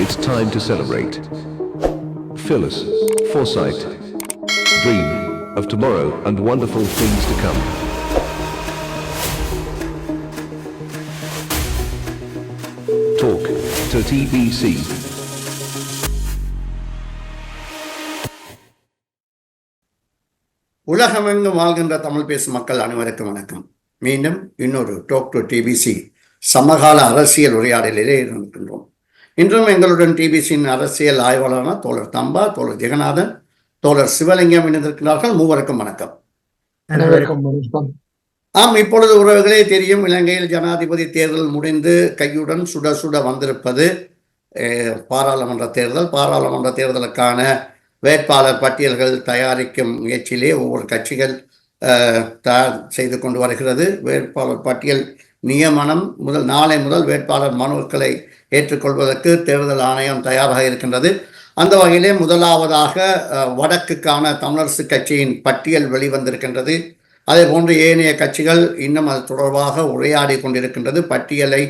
It's time to celebrate. Phyllis, foresight, dream of tomorrow and wonderful things to come. Talk to TBC. உலகமெங்கும் வாழ்கின்ற தமிழ் பேசும் மக்கள் அனைவருக்கும் வணக்கம். மீண்டும் இன்னொரு டாக் டு டிபிசி சமகால அரசியல் உரையாடலிலே இருக்கின்றோம். இன்றும் எங்களுடன் டிபிசியின் அரசியல் ஆய்வாளரான தோழர் தம்பா, தோழர் ஜெகநாதன், தோழர் சிவலிங்கம் இணைந்திருக்கிறார்கள். மூவருக்கும் வணக்கம். இப்பொழுது உறவுகளே தெரியும், இலங்கையில் ஜனாதிபதி தேர்தல் முடிந்து கையுடன் சுட சுட வந்திருப்பது பாராளுமன்ற தேர்தல். பாராளுமன்ற தேர்தலுக்கான வேட்பாளர் பட்டியல்கள் தயாரிக்கும் முயற்சியிலே ஒவ்வொரு கட்சிகள் தயார் செய்து கொண்டு வருகிறது. வேட்பாளர் பட்டியல் நியமனம் நாளை முதல் வேட்பாளர் மனுக்களை ஏற்றுக்கொள்வதற்கு தேர்தல் ஆணையம் தயாராக இருக்கின்றது. அந்த வகையிலே முதலாவதாக வடக்குக்கான தமிழரசு கட்சியின் பட்டியல் வெளிவந்திருக்கின்றது. அதே போன்று ஏனைய கட்சிகள் இன்னும் அது தொடர்பாக உரையாடி கொண்டிருக்கின்றது. பட்டியலை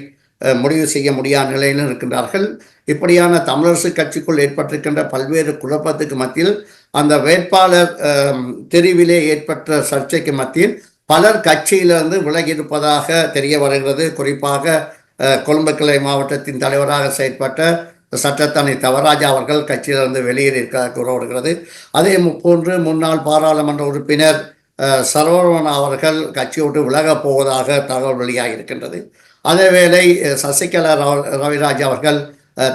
முடிவு செய்ய முடியாத நிலையிலும் இருக்கின்றார்கள். இப்படியான தமிழரசு கட்சிக்குள் ஏற்பட்டிருக்கின்ற பல்வேறு குழப்பத்துக்கு மத்தியில் அந்த வேட்பாளர் தெரிவிலே ஏற்பட்ட சர்ச்சைக்கு மத்தியில் பலர் கட்சியிலிருந்து விலகியிருப்பதாக தெரிய வருகிறது. குறிப்பாக கொழும்பு கிளை மாவட்டத்தின் தலைவராக செயற்பட்ட சட்டத்தணி தவராஜா அவர்கள் கட்சியிலிருந்து வெளியேறியிருக்க கூறப்படுகிறது. அதே போன்று முன்னாள் பாராளுமன்ற உறுப்பினர் சரவணன் அவர்கள் கட்சியை விட்டு விலகப் போவதாக தகவல் வெளியாக இருக்கின்றது. அதேவேளை சசிகலா ரவிராஜ் அவர்கள்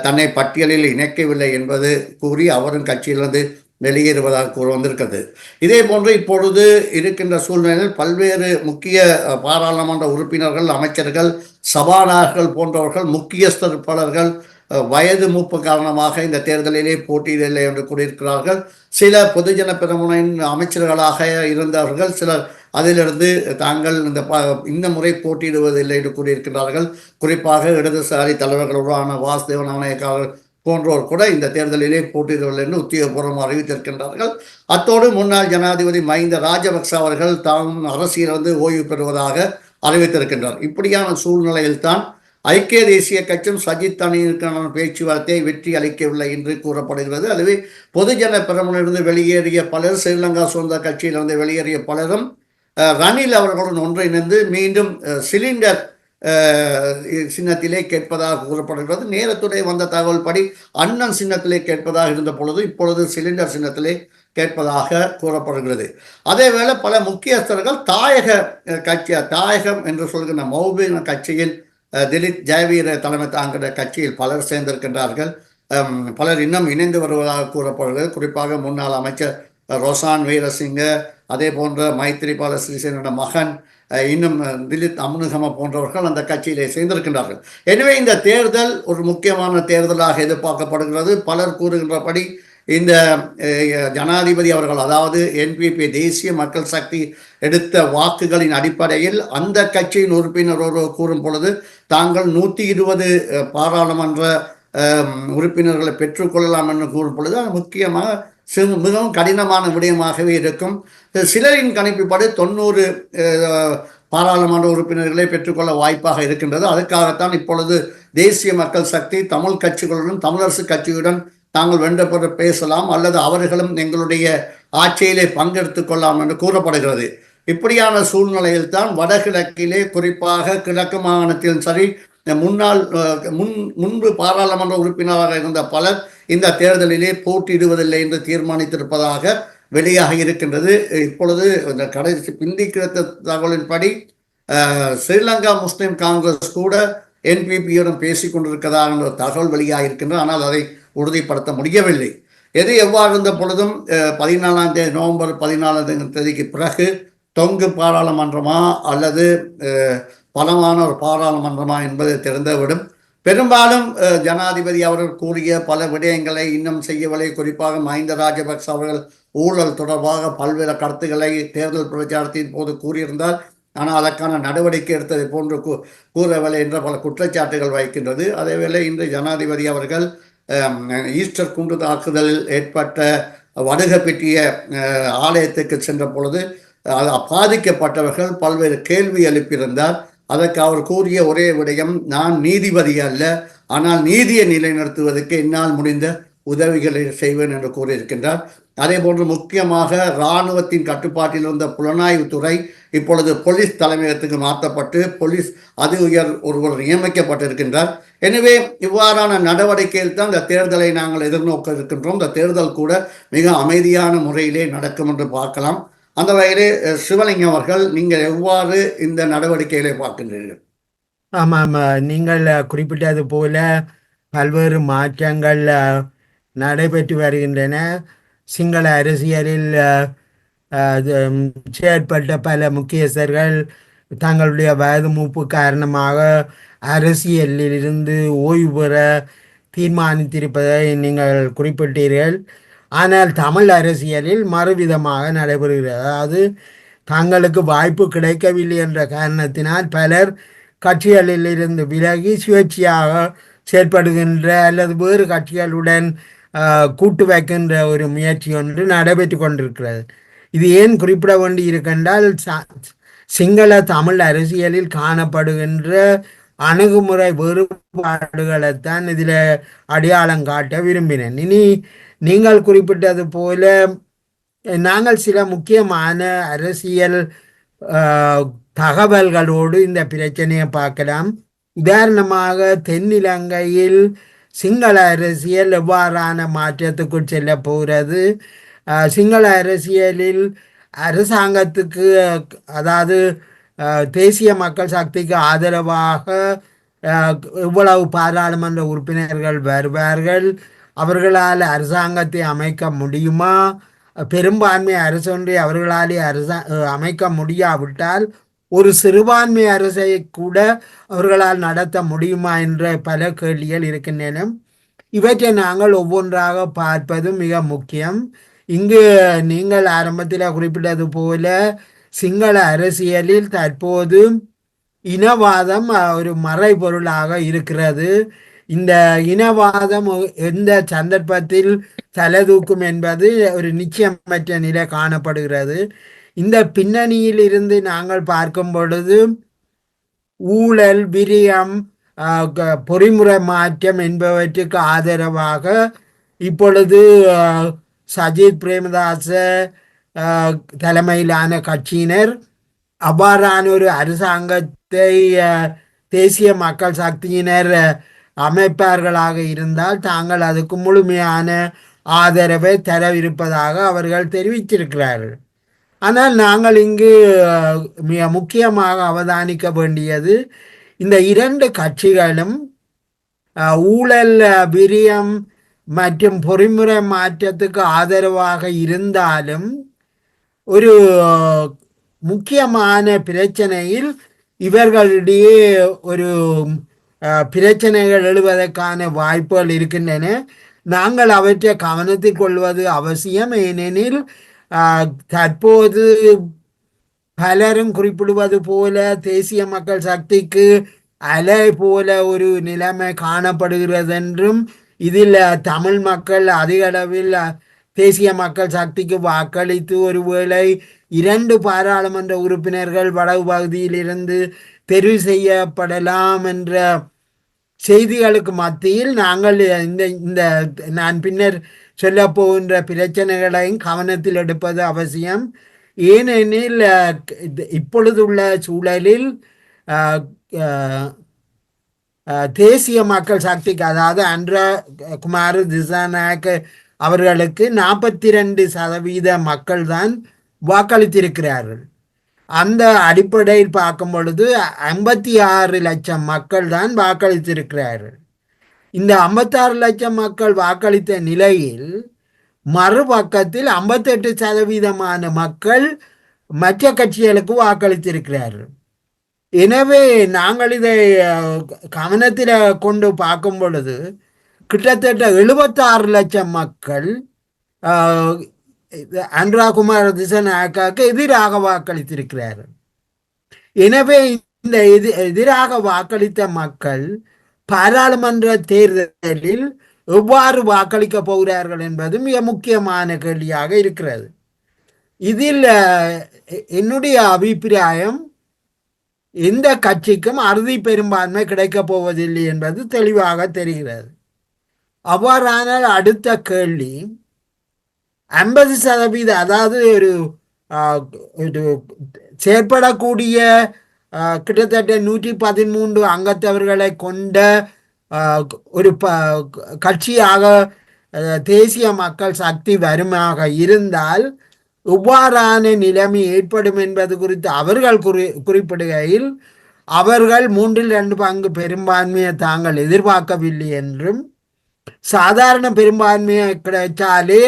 தன்னை பட்டியலில் இணைக்கவில்லை என்பது கூறி அவரும் கட்சியிலிருந்து வெளியேறுவதாக கூற வந்திருக்கிறது. இதே போன்று இப்பொழுது இருக்கின்ற சூழ்நிலையில் பல்வேறு முக்கிய பாராளுமன்ற உறுப்பினர்கள், அமைச்சர்கள், சபாநாயகர்கள் போன்றவர்கள், முக்கியஸ்தர் பலர்கள் வயது மூப்பு காரணமாக இந்த தேர்தலிலே போட்டியிடவில்லை என்று கூறியிருக்கிறார்கள். சில பொதுஜன பெரமுனையின் அமைச்சர்களாக இருந்தவர்கள் சிலர் அதிலிருந்து தாங்கள் இந்த முறை போட்டியிடுவதில்லை என்று கூறியிருக்கிறார்கள். குறிப்பாக இடதுசாரி தலைவர்களுடனான வாசுதேவ நாணயக்காரர் போன்றோர் கூட இந்த தேர்தலிலே போட்டியிடவில்லை என்று உத்தியோகபூர்வமாக அறிவித்திருக்கின்றார்கள். அத்தோடு முன்னாள் ஜனாதிபதி மஹிந்த ராஜபக்ச அவர்கள் தாம் அரசியலிருந்து ஓய்வு பெறுவதாக அறிவித்திருக்கின்றார். இப்படியான சூழ்நிலையில்தான் ஐக்கிய தேசிய கட்சியும் சஜித் அணியிற்கான பேச்சுவார்த்தையை வெற்றி அளிக்கவில்லை என்று கூறப்படுகிறது. அதுவே பொதுஜன பெரமுனிலிருந்து வெளியேறிய பலர், ஸ்ரீலங்கா சுதந்திர கட்சியிலிருந்து வெளியேறிய பலரும் ரணில் அவர்களுடன் ஒன்றிணைந்து மீண்டும் சிலிண்டர் சின்னத்திலே கேட்பதாக கூறப்படுகிறது. நேரத்துடைய வந்த தகவல் படி அண்ணன் சின்னத்திலே கேட்பதாக இருந்த பொழுது இப்பொழுது சிலிண்டர் சின்னத்திலே கேட்பதாக கூறப்படுகிறது. அதேவேளை பல முக்கியஸ்தர்கள் தாயகம் என்று சொல்கின்ற மௌபீன கட்சியில் திலீப் ஜெயவீர தலைமை தாங்கிற கட்சியில் பலர் சேர்ந்திருக்கின்றார்கள். பலர் இன்னும் இணைந்து வருவதாக கூறப்படுகிறது. குறிப்பாக முன்னாள் அமைச்சர் ரோசான் வீரசிங்க, அதே போன்ற மைத்திரிபால சிறிசேனோட மகன், இன்னும் திலீப் அமுனுகம போன்றவர்கள் அந்த கட்சியிலே சேர்ந்திருக்கின்றார்கள். எனவே இந்த தேர்தல் ஒரு முக்கியமான தேர்தலாக எதிர்பார்க்கப்படுகிறது. பலர் கூறுகின்றபடி இந்த ஜனாதிபதி அவர்கள், அதாவது என்பிபி தேசிய மக்கள் சக்தி எடுத்த வாக்குகளின் அடிப்படையில் அந்த கட்சியின் உறுப்பினர் ஒருவர் கூறும் பொழுது தாங்கள் 120 பாராளுமன்ற உறுப்பினர்களை பெற்றுக்கொள்ளலாம் என்று கூறும் பொழுது அது முக்கியமாக மிகவும் கடினமான விடயமாகவே இருக்கும். சிலரின் கணிப்புப்படி 90 பாராளுமன்ற உறுப்பினர்களை பெற்றுக்கொள்ள வாய்ப்பாக இருக்கின்றது. அதுக்காகத்தான் இப்பொழுது தேசிய மக்கள் சக்தி தமிழ் கட்சிகளுடன் தமிழரசு கட்சியுடன் தாங்கள் வென்றபோது பேசலாம் அல்லது அவர்களும் எங்களுடைய ஆட்சியிலே பங்கெடுத்துக் கொள்ளலாம் என்று கூறப்படுகிறது. இப்படியான சூழ்நிலையில் தான் வடகிழக்கிலே, குறிப்பாக கிழக்கு மாகாணத்திலும் சரி, முன்பு பாராளுமன்ற உறுப்பினராக இருந்த பலர் இந்த தேர்தலிலே போட்டியிடுவதில்லை என்று தீர்மானித்திருப்பதாக வெளியாக இருக்கின்றது. இப்பொழுது இந்த கடைசி பிந்தி கிடைத்த தகவலின்படி ஸ்ரீலங்கா முஸ்லிம் காங்கிரஸ் கூட என்பிபியுடன் பேசிக் கொண்டிருக்கிறதாக என்ற தகவல் வெளியாக இருக்கின்றது. ஆனால் அதை உறுதிப்படுத்த முடியவில்லை. எது எவ்வாறு இருந்த பொழுதும் 14ஆம் தேதி நவம்பர் 14ஆம் தேதிக்கு பிறகு தொங்கு பாராளுமன்றமா அல்லது பலமான ஒரு பாராளுமன்றமா என்பதை தெரிந்துவிடும். பெரும்பாலும் ஜனாதிபதி அவர்கள் கூறிய பல விடயங்களை இன்னும் செய்யவில்லை. குறிப்பாக மஹிந்த ராஜபக்ச அவர்கள் ஊழல் தொடர்பாக பல்வேறு கருத்துக்களை தேர்தல் பிரச்சாரத்தின் போது கூறியிருந்தார். ஆனால் அதற்கான நடவடிக்கை எடுத்ததை போன்று கூறவில்லை என்ற பல குற்றச்சாட்டுகள் வைக்கின்றது. அதேவேளை இன்று ஜனாதிபதி அவர்கள் ஈஸ்டர் குண்டு தாக்குதலில் ஏற்பட்ட வடுகப்பெட்டிய ஆலயத்துக்கு சென்ற பொழுது பாதிக்கப்பட்டவர்கள் பல்வேறு கேள்வி எழுப்பியிருந்தார். அதற்கு அவர் கூறிய ஒரே விடயம், நான் நீதிபதி அல்ல, ஆனால் நீதியை நிலைநிறுத்துவதற்கு என்னால் முடிந்த உதவிகளை செய்வேன் என்று கூறியிருக்கின்றார். அதே போன்று முக்கியமாக இராணுவத்தின் கட்டுப்பாட்டில் இருந்த புலனாய்வுத்துறை இப்பொழுது போலீஸ் தலைமையகத்துக்கு மாற்றப்பட்டு போலீஸ் அதி உயர் ஒருவர் நியமிக்கப்பட்டிருக்கின்றார். எனவே இவ்வாறான நடவடிக்கையில் தான் இந்த தேர்தலை நாங்கள் எதிர்நோக்க இருக்கின்றோம். இந்த தேர்தல் கூட மிக அமைதியான முறையிலே நடக்கும் என்று பார்க்கலாம். அந்த வகையிலே சிவலிங்கம் அவர்கள், நீங்கள் எவ்வாறு இந்த நடவடிக்கைகளை பார்க்கின்றீர்கள்? ஆமாம், நீங்கள் குறிப்பிட்டது போல பல்வேறு மாற்றங்கள் நடைபெற்று வருகின்றன. சிங்கள அரசியலில் செயற்பட்ட பல முக்கியஸ்தர்கள் தங்களுடைய வயது மூப்பு காரணமாக அரசியலில் இருந்து ஓய்வு பெற தீர்மானித்திருப்பதை நீங்கள் குறிப்பிட்டீர்கள். ஆனால் தமிழ் அரசியலில் மறுவிதமாக நடைபெறுகிறது. அதாவது தங்களுக்கு வாய்ப்பு கிடைக்கவில்லை என்ற காரணத்தினால் பலர் கட்சிகளில் இருந்து விலகி சுயேட்சையாக செயற்படுகின்ற அல்லது வேறு கட்சிகளுடன் கூட்டு வைக்கின்ற ஒரு முயற்சி ஒன்று நடைபெற்று கொண்டிருக்கிறது. இது ஏன் குறிப்பிட வேண்டி இருக்கின்றால், சிங்கள தமிழ் அரசியலில் காணப்படுகின்ற அணுகுமுறை வேறுபாடுகளைத்தான் இதில் அடையாளம் காட்ட விரும்பினேன். இனி நீங்கள் குறிப்பிட்டது போல நாங்கள் சில முக்கியமான அரசியல் தகவல்களோடு இந்த பிரச்சனையை பார்க்கலாம். உதாரணமாக, தென்னிலங்கையில் சிங்கள அரசியல் எவ்வாறான மாற்றத்துக்குள் செல்ல போகிறது, சிங்கள அரசியலில் அரசாங்கத்துக்கு, அதாவது தேசிய மக்கள் சக்திக்கு ஆதரவாக இவ்வளவு பாராளுமன்ற உறுப்பினர்கள் வருவார்கள், அவர்களால் அரசாங்கத்தை அமைக்க முடியுமா, பெரும்பான்மை அரசொன்றை அவர்களாலே அமைக்க முடியாவிட்டால் ஒரு சிறுபான்மை அரசை கூட அவர்களால் நடத்த முடியுமா என்ற பல கேள்விகள் இருக்கின்றன. இவற்றை நாங்கள் ஒவ்வொன்றாக பார்ப்பது மிக முக்கியம். இங்கு நீங்கள் ஆரம்பத்தில் குறிப்பிட்டது போல சிங்கள அரசியலில் தற்போது இனவாதம் ஒரு மறைபொருளாக இருக்கிறது. இந்த இனவாதம் எந்த சந்தர்ப்பத்தில் தலைதூக்கும் என்பது ஒரு நிச்சயமற்ற நிலை காணப்படுகிறது. இந்த பின்னணியில் இருந்து நாங்கள் பார்க்கும் பொழுது ஊழல், விரியம், பொறிமுறை மாற்றம் என்பவற்றுக்கு ஆதரவாக இப்பொழுது சஜித் பிரேமதாச தலைமையிலான கட்சியினர் அவ்வாறான ஒரு அரசாங்கத்தை தேசிய மக்கள் சக்தியினர் அமைப்பார்களாக இருந்தால் தாங்கள் அதுக்கு முழுமையான ஆதரவை தரவிருப்பதாக அவர்கள் தெரிவித்திருக்கிறார்கள். ஆனால் நாங்கள் இங்கு மிக முக்கியமாக அவதானிக்க வேண்டியது, இந்த இரண்டு கட்சிகளும் ஊழல், விரியம் மற்றும் பொறிமுறை மாற்றத்துக்கு ஆதரவாக இருந்தாலும் ஒரு முக்கியமான பிரச்சனையில் இவர்களிடையே ஒரு பிரச்சனைகள் எழுவதற்கான வாய்ப்புகள் இருக்கின்றன. நாங்கள் அவற்றை கவனத்தில் கொள்வது அவசியம். ஏனெனில் தற்போது பலரும் குறிப்பிடுவது போல தேசிய மக்கள் சக்திக்கு அலை போல ஒரு நிலைமை காணப்படுகிறது என்றும், இதில் தமிழ் மக்கள் அதிக அளவில் தேசிய மக்கள் சக்திக்கு வாக்களித்து ஒருவேளை 2 பாராளுமன்ற உறுப்பினர்கள் வடக்கு பகுதியிலிருந்து தெரிவு செய்யப்படலாம் என்ற செய்திகளுக்கு மத்தியில் நாங்கள் இந்த நான் பின்னர் சொல்ல போகின்ற பிரச்சனைகளையும் கவனத்தில் எடுப்பது அவசியம். ஏனெனில் இப்பொழுதுள்ள சூழலில் தேசிய மக்கள் சக்திக்கு, அதாவது அன்றா குமார் திசாநாயக்க அவர்களுக்கு 42% மக்கள் தான் வாக்களித்திருக்கிறார்கள். அந்த அடிப்படையில் பார்க்கும் பொழுது 56 லட்சம் மக்கள் தான் வாக்களித்திருக்கிறார்கள். இந்த 56 லட்சம் மக்கள் வாக்களித்த நிலையில் மறுபக்கத்தில் 58% மக்கள் மற்ற கட்சிகளுக்கு வாக்களித்திருக்கிறார்கள். எனவே நாங்கள் இதை கவனத்தில் கொண்டு பார்க்கும் பொழுது கிட்டத்தட்ட 76 லட்சம் மக்கள் அனுராகுமார் திசாநாயக்காவுக்கு எதிராக வாக்களித்திருக்கிறார்கள். எனவே இந்த எதிராக வாக்களித்த மக்கள் பாராளுமன்ற தேர்தலில் எவ்வாறு வாக்களிக்க போகிறார்கள் என்பது மிக முக்கியமான கேள்வியாக இருக்கிறது. இதில் என்னுடைய அபிப்பிராயம், எந்த கட்சிக்கும் அறுதி பெரும்பான்மை கிடைக்கப் போவதில்லை என்பது தெளிவாக தெரிகிறது. அவ்வாறானால் அடுத்த கேள்வி, 50%, அதாவது ஒரு செயற்படக்கூடிய கிட்டத்தட்ட 113 அங்கத்தவர்களை கொண்ட ஒரு கட்சியாக தேசிய மக்கள் சக்தி வருமாக இருந்தால் இவ்வாறான நிலைமை ஏற்படும் என்பது குறித்து அவர்கள் குறிப்பிடுகையில், அவர்கள் 2/3 பங்கு பெரும்பான்மையை தாங்கள் எதிர்பார்க்கவில்லை என்றும், சாதாரண பெரும்பான்மையை கிடைத்தாலே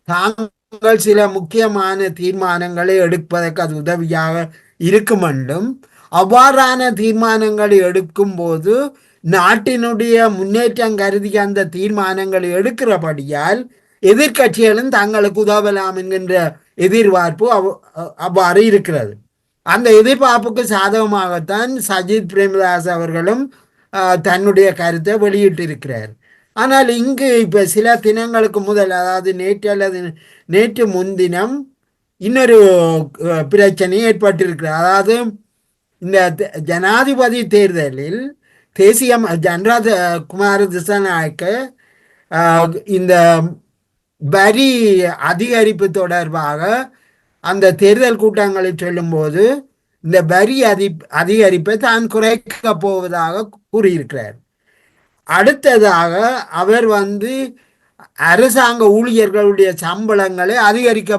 தாங்கள் சில முக்கியமான தீர்மானங்களை எடுப்பதற்கு அது உதவியாக இருக்கும் என்றும், அவ்வாறான தீர்மானங்களை எடுக்கும் போது நாட்டினுடைய முன்னேற்றம் கருதி அந்த தீர்மானங்களை எடுக்கிறபடியால் எதிர்கட்சிகளும் தங்களுக்கு உதவலாம் என்கின்ற எதிர்பார்ப்பு அவ்வாறு இருக்கிறது. அந்த எதிர்பார்ப்புக்கு சாதகமாகத்தான் சஜித் பிரேமதாஸ் அவர்களும் தன்னுடைய கருத்தை வெளியிட்டிருக்கிறார். ஆனால் இங்கு இப்ப சில தினங்களுக்கு முதல், அதாவது நேற்று அல்லது நேற்று முன்தினம் இன்னொரு பிரச்சனை ஏற்பட்டிருக்கிறது. அதாவது இந்த ஜனாதிபதி தேர்தலில் தேசிய ஜனரத் குமார திசாநாயக்க இந்த வரி அதிகரிப்பு தொடர்பாக அந்த தேர்தல் கூட்டங்களில் சொல்லும்போது இந்த வரி அதிகரிப்பை தான் குறைக்க போவதாக கூறியிருக்கிறார். அடுத்ததாக அவர் அரசாங்க ஊழியர்களுடைய சம்பளங்களை அதிகரிக்க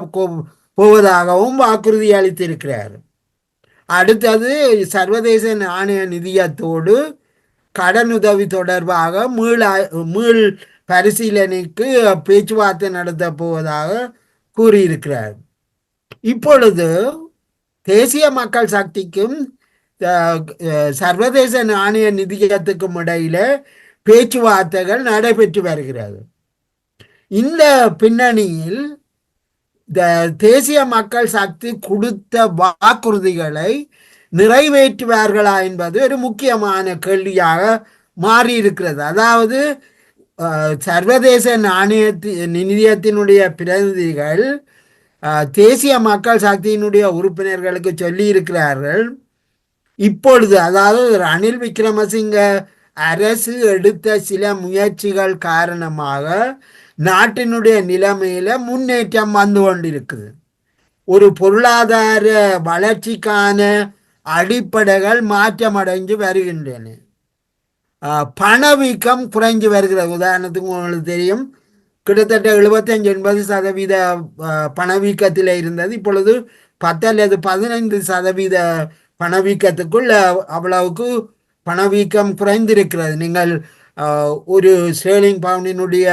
போவதாகவும் வாக்குறுதி அளித்திருக்கிறார். அடுத்தது சர்வதேச நாணய நிதியத்தோடு கடனுதவி தொடர்பாக மீள் பரிசீலனைக்கு பேச்சுவார்த்தை நடத்த போவதாக கூறியிருக்கிறார். இப்பொழுது தேசிய மக்கள் சக்திக்கும் சர்வதேச நாணய நிதியத்துக்கும் இடையில பேச்சுவார்த்தைகள் நடைபெற்று வருகிறது. இந்த பின்னணியில் தேசிய மக்கள் சக்தி கொடுத்த வாக்குறுதிகளை நிறைவேற்றுவார்களா என்பது ஒரு முக்கியமான கேள்வியாக மாறியிருக்கிறது. அதாவது சர்வதேச நாணய நிதியத்தினுடைய பிரதிநிதிகள் தேசிய மக்கள் சக்தியினுடைய உறுப்பினர்களுக்கு சொல்லி இருக்கிறார்கள், இப்பொழுது அதாவது ரணில் விக்ரமசிங்க அரசு எடுத்த சில முயற்சிகள் காரணமாக நாட்டினுடைய நிலைமையில முன்னேற்றம் வந்து கொண்டிருக்குது. ஒரு பொருளாதார வளர்ச்சிக்கான அடிப்படைகள் மாற்றமடைஞ்சு வருகின்றன. பணவீக்கம் குறைஞ்சு வருகிறது. உதாரணத்துக்கு உங்களுக்கு தெரியும், கிட்டத்தட்ட 75-80% பணவீக்கத்தில் இருந்தது, இப்பொழுது 10 அல்லது 15% பணவீக்கத்துக்குள் அவ்வளவுக்கு பணவீக்கம் குறைந்திருக்கிறது. நீங்கள் ஒரு ஸ்டேர்லிங் பவுண்டினுடைய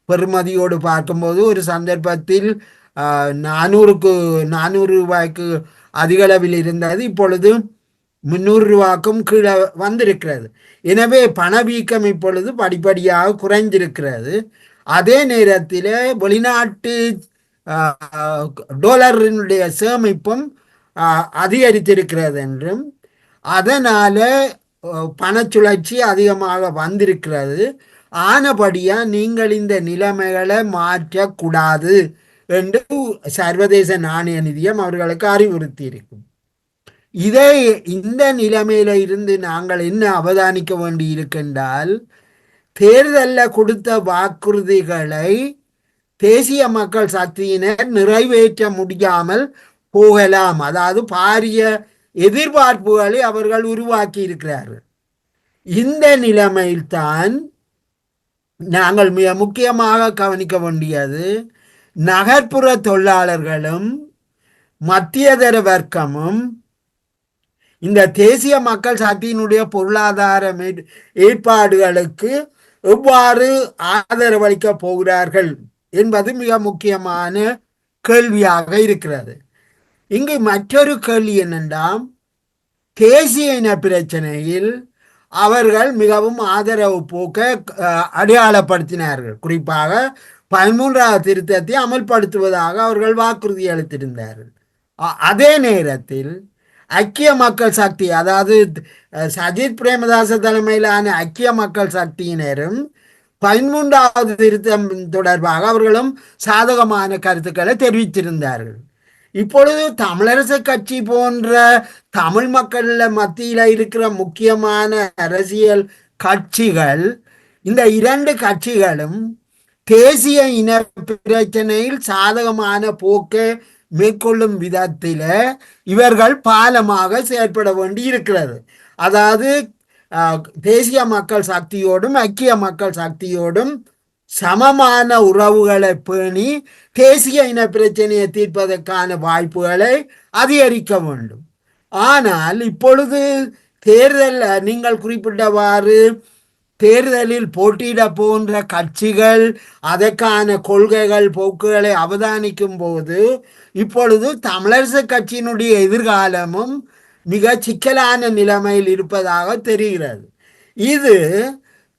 பெறுமதியோடு பார்க்கும்போது ஒரு சந்தர்ப்பத்தில் 400 ரூபாய்க்கு அதிகளவில் இருந்தது, இப்பொழுது 300 ரூபாய்க்கும் கீழே வந்திருக்கிறது. எனவே பணவீக்கம் இப்பொழுது படிப்படியாக குறைந்திருக்கிறது. அதே நேரத்தில் வெளிநாட்டு டாலரினுடைய சேமிப்பும் அதிகரித்திருக்கிறது என்றும், அதனால பணச்சுழற்சி அதிகமாக வந்திருக்கிறது. ஆனபடியா நீங்கள் இந்த நிலைமைகளை மாற்றக்கூடாது என்று சர்வதேச நாணய நிதியம் அவர்களுக்கு அறிவுறுத்தி இருக்கும். இந்த நிலைமையில இருந்து நாங்கள் என்ன அவதானிக்க வேண்டி இருக்கின்றால், தேர்தலில் கொடுத்த வாக்குறுதிகளை தேசிய மக்கள் சக்தியினர் நிறைவேற்ற முடியாமல் போகலாம். அதாவது பாரிய எதிர்பார்ப்புகளை அவர்கள் உருவாக்கி இருக்கிறார்கள். இந்த நிலைமையில்தான் நாங்கள் மிக முக்கியமாக கவனிக்க வேண்டியது, நகர்ப்புற தொழிலாளர்களும் மத்தியதர வர்க்கமும் இந்த தேசிய மக்கள் சக்தியினுடைய பொருளாதார ஏற்பாடுகளுக்கு எவ்வாறு ஆதரவளிக்க போகிறார்கள் என்பது மிக முக்கியமான கேள்வியாக இருக்கிறது. இங்கு மற்றொரு கேள்வி என்னென்றால், தேசிய இன பிரச்சனையில் அவர்கள் மிகவும் ஆதரவு போக்க அடையாளப்படுத்தினார்கள். குறிப்பாக 13வது திருத்தத்தை அமல்படுத்துவதாக அவர்கள் வாக்குறுதி அளித்திருந்தார்கள். அதே நேரத்தில் ஐக்கிய மக்கள் சக்தி, அதாவது சஜித் பிரேமதாச தலைமையிலான ஐக்கிய மக்கள் சக்தியினரும் 13வது திருத்தம் தொடர்பாக அவர்களும் சாதகமான கருத்துக்களை தெரிவித்திருந்தார்கள். இப்பொழுது தமிழரசு கட்சி போன்ற தமிழ் மக்கள் மத்தியில இருக்கிற முக்கியமான அரசியல் கட்சிகள், இந்த இரண்டு கட்சிகளும் தேசிய இன பிரச்சனையில் சாதகமான போக்கை மேற்கொள்ளும் விதத்தில இவர்கள் பாலமாக செயற்பட வேண்டி இருக்கிறது. அதாவது தேசிய மக்கள் சக்தியோடும் ஐக்கிய மக்கள் சக்தியோடும் சமமான உறவுகளை பேணி தேசிய இன பிரச்சனையை தீர்ப்பதற்கான வாய்ப்புகளை அதிகரிக்க வேண்டும். ஆனால் இப்பொழுது தேர்தல் நீங்கள் குறிப்பிட்டவாறு தேர்தலில் போட்டியிட போன்ற கட்சிகள் அதற்கான கொள்கைகள் போக்குகளை அவதானிக்கும் போது இப்பொழுது தமிழரசு கட்சியினுடைய எதிர்காலமும் மிக சிக்கலான நிலைமையில் இருப்பதாக தெரிகிறது. இது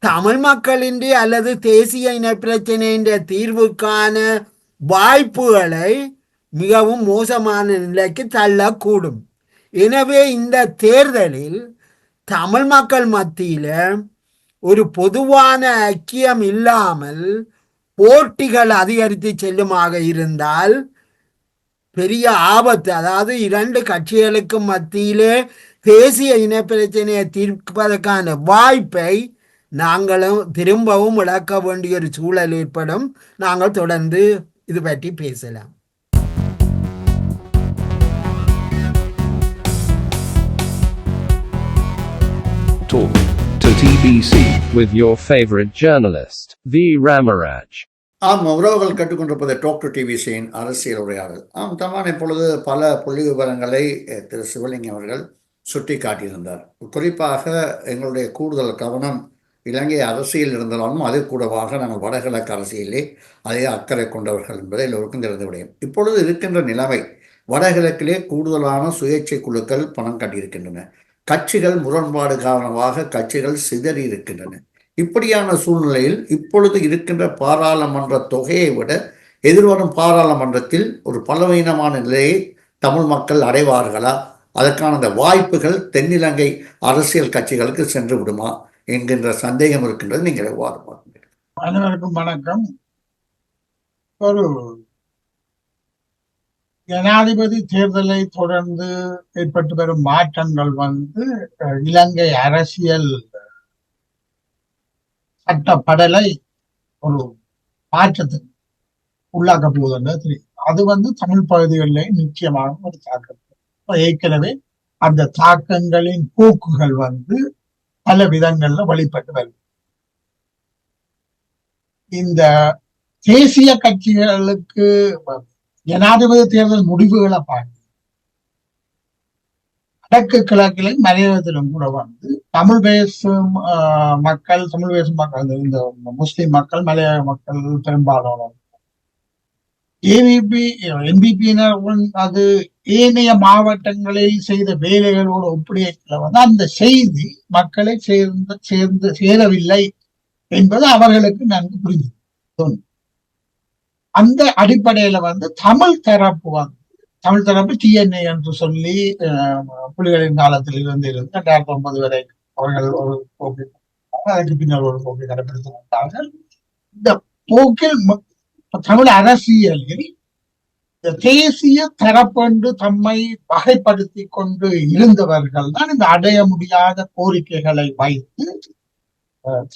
தமிழ் மக்களின்றி அல்லது தேசிய இன பிரச்சனையின் தீர்வுக்கான வாய்ப்புகளை மிகவும் மோசமான நிலைக்கு தள்ளக்கூடும். எனவே இந்த தேர்தலில் தமிழ் மக்கள் மத்தியில் ஒரு பொதுவான ஐக்கியம் இல்லாமல் போட்டிகள் அதிகரித்து செல்லுமாக இருந்தால் பெரிய ஆபத்து, அதாவது இரண்டு கட்சிகளுக்கும் மத்தியிலே தேசிய இன பிரச்சனையை தீர்ப்பதற்கான வாய்ப்பை நாங்களும் திரும்பவும் இழக்க வேண்டிய ஒரு சூழல் ஏற்படும். நாங்கள் தொடர்ந்து இது பற்றி பேசலாம். Talk to TBC with your favorite journalist, V. Ramaraj. உறவுகள் கேட்டுக்கொண்டிருப்பது டாக் டு டிவிசியின் அரசியல் உரையாடல். தமான் இப்பொழுது பல புள்ளி விவரங்களை திரு சிவலிங்கம் அவர்கள் சுட்டி காட்டியிருந்தார். குறிப்பாக எங்களுடைய கூடுதல் கவனம் இலங்கை அரசியல் இருந்தாலும் அது கூடவாக நாங்கள் வடகிழக்கு அரசியலே அதே அக்கறை கொண்டவர்கள் என்பதை எல்லோருக்கும் தெரிந்து விடையும். இப்பொழுது இருக்கின்ற நிலைமை, வடகிழக்கிலே கூடுதலான சுயேட்சை குழுக்கள் பணம் கட்டியிருக்கின்றன. கட்சிகள் முரண்பாடு காரணமாக கட்சிகள் சிதறி இருக்கின்றன. இப்படியான சூழ்நிலையில் இப்பொழுது இருக்கின்ற பாராளுமன்ற தொகையை விட எதிர்வரும் பாராளுமன்றத்தில் ஒரு பலவீனமான நிலையை தமிழ் மக்கள் அடைவார்களா? அதற்கான அந்த வாய்ப்புகள் தென்னிலங்கை அரசியல் கட்சிகளுக்கு சென்று விடுமா என்கின்ற சந்தேகம் இருக்கின்றது. நீங்கள் எவ்வாறு பார்க்கிறீர்கள்? அனைவருக்கும் வணக்கம். ஒரு ஜனாதிபதி தேர்தலை தொடர்ந்து ஏற்பட்டு வரும் மாற்றங்கள் இலங்கை அரசியல் சட்டப்படலை ஒரு மாற்றத்துக்கு உள்ளாக்க போவதுன்னு தெரியும். அது தமிழ் பகுதிகளிலே நிச்சயமாக ஒரு தாக்கம். ஏற்கனவே அந்த தாக்கங்களின் போக்குகள் பல விதங்கள்ல வழிபட்டு வருது. இந்த தேசிய கட்சிகளுக்கு ஜனாதிபதி தேர்தல் முடிவுகளை பார்த்து வடக்கு கிழக்கிலும் மலையகத்திலும் கூட தமிழ் பேசும் மக்கள், இந்த முஸ்லிம் மக்கள், மலையக மக்கள் பெரும்பாலான என்பிபியினர் அது ஏனைய மாவட்டங்களில் செய்த வேலைகளோடு ஒப்படைக்கல அந்த செய்தி மக்களை சேரவில்லை என்பது அவர்களுக்கு நன்கு புரிஞ்சு. அந்த அடிப்படையில தமிழ் தரப்பு டிஎன்ஏ என்று சொல்லி புலிகளின் காலத்தில் இருந்து 2009 வரை அவர்கள் ஒரு போக்கு, அதற்கு பின்னர் ஒரு போக்கை கடைபிடித்து வந்தார்கள். இந்த போக்கில் தமிழ் அரசியலில் தேசிய தரப்பென்று தம்மை வகைப்படுத்தி கொண்டு இருந்தவர்கள் தான் இந்த அடைய முடியாத கோரிக்கைகளை வைத்து